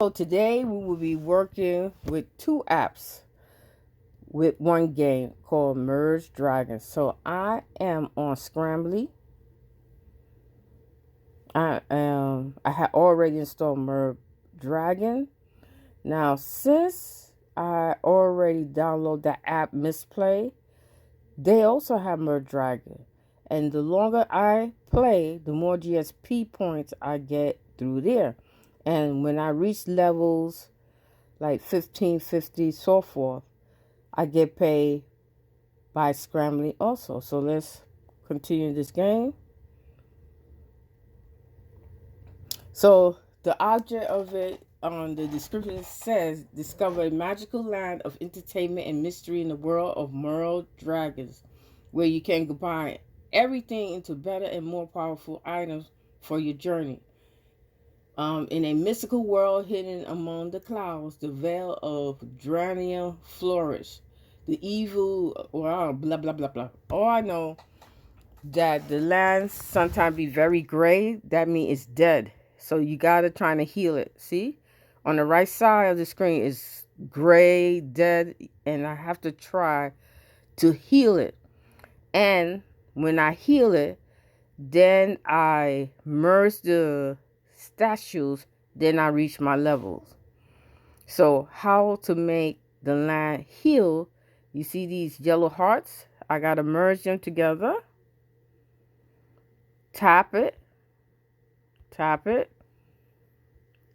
So today we will be working with two apps with one game called Merge Dragons. So I am on Scrambly. I had already installed Merge Dragon. Now since I already downloaded that app Mistplay, they also have Merge Dragon. And the longer I play, the more GSP points I get through there. And when I reach levels like 15, 50, so forth, I get paid by Scrambly also. So let's continue this game. So the object of it on the description says, discover a magical land of entertainment and mystery in the world of Merle Dragons, where you can combine everything into better and more powerful items for your journey. In a mystical world hidden among the clouds, the veil of Dranium flourished. The evil, well, blah, blah, blah, blah. All I know that the land sometimes be very gray. That means it's dead. So you got to try to heal it. See? On the right side of the screen is gray, dead, and I have to try to heal it. And when I heal it, then I merge the statues, then I reach my levels. So how to make the land heal? You see these yellow hearts? I gotta merge them together. Tap it,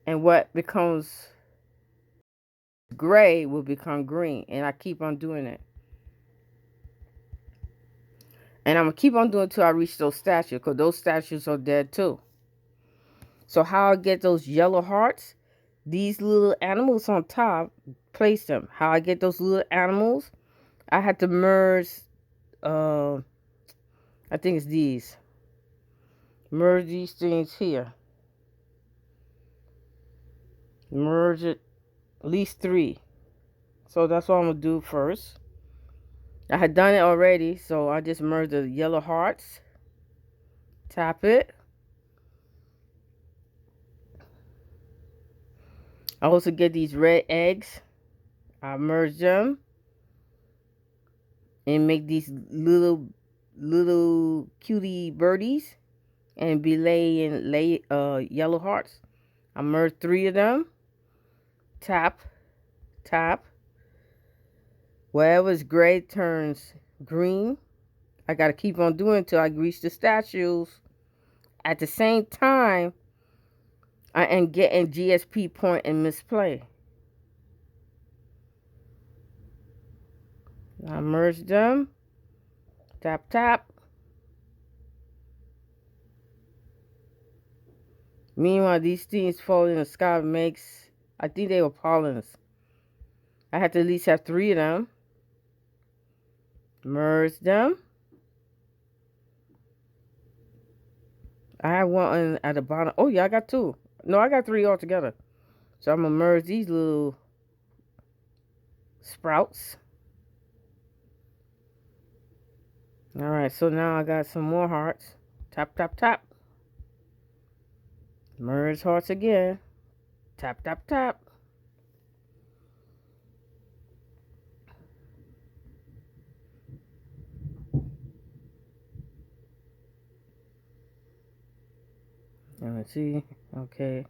and what becomes gray will become green, and I keep on doing it. And I'm gonna keep on doing it until I reach those statues, because those statues are dead too. So how I get those yellow hearts? These little animals on top, place them. How I get those little animals? I had to merge, I think it's these. Merge these things here. Merge it, at least 3. So that's what I'm going to do first. I had done it already, so I just merged the yellow hearts. Tap it. I also get these red eggs. I merge them and make these little cutie birdies and be laying yellow hearts. I merge 3 of them. Tap. Wherever's gray turns green. I gotta keep on doing until I reach the statues. At the same time, I am getting GSP point and misplay. I merge them. Tap. Meanwhile, these things falling in the sky makes, I think they were pollens. I had to at least have 3 of them. Merge them. I have one at the bottom. Oh yeah, I got 2. No, I got 3 altogether. So I'm gonna merge these little sprouts. Alright, so now I got some more hearts. Tap. Merge hearts again. Tap. Let's see. Okay.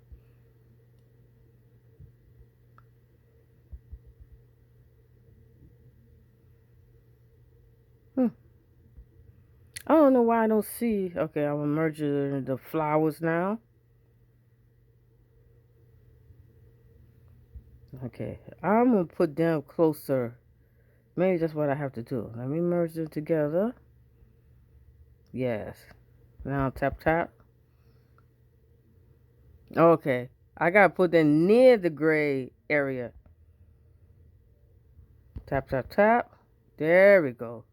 I don't know why I don't see. Okay, I'm gonna merge the flowers now. Okay, I'm gonna put them closer. Maybe that's what I have to do. Let me merge them together. Yes. Now tap. Okay, I gotta put them near the gray area. Tap. There we go.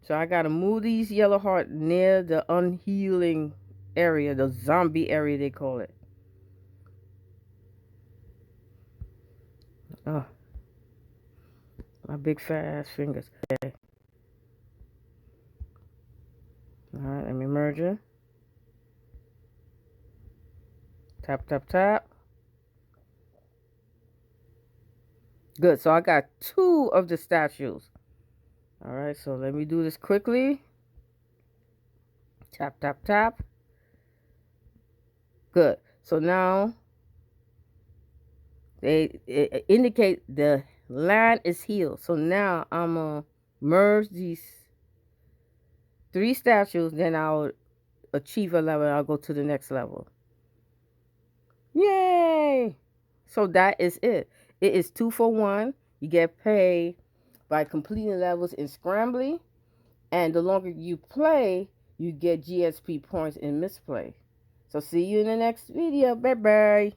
So I gotta move these yellow heart near the unhealing area, the zombie area they call it. Oh, my big fat ass fingers. Okay. Alright, let me merge it. Tap. Good. So I got 2 of the statues. All right. So let me do this quickly. Tap, tap, tap. Good. So now it indicate the line is healed. So now I'm going to merge these 3 statues. Then I'll achieve a level. I'll go to the next level. Yay! So that is it. It is 2 for 1. You get paid by completing levels in Scrambly. And the longer you play, you get GSP points in Mistplay. So see you in the next video. Bye bye.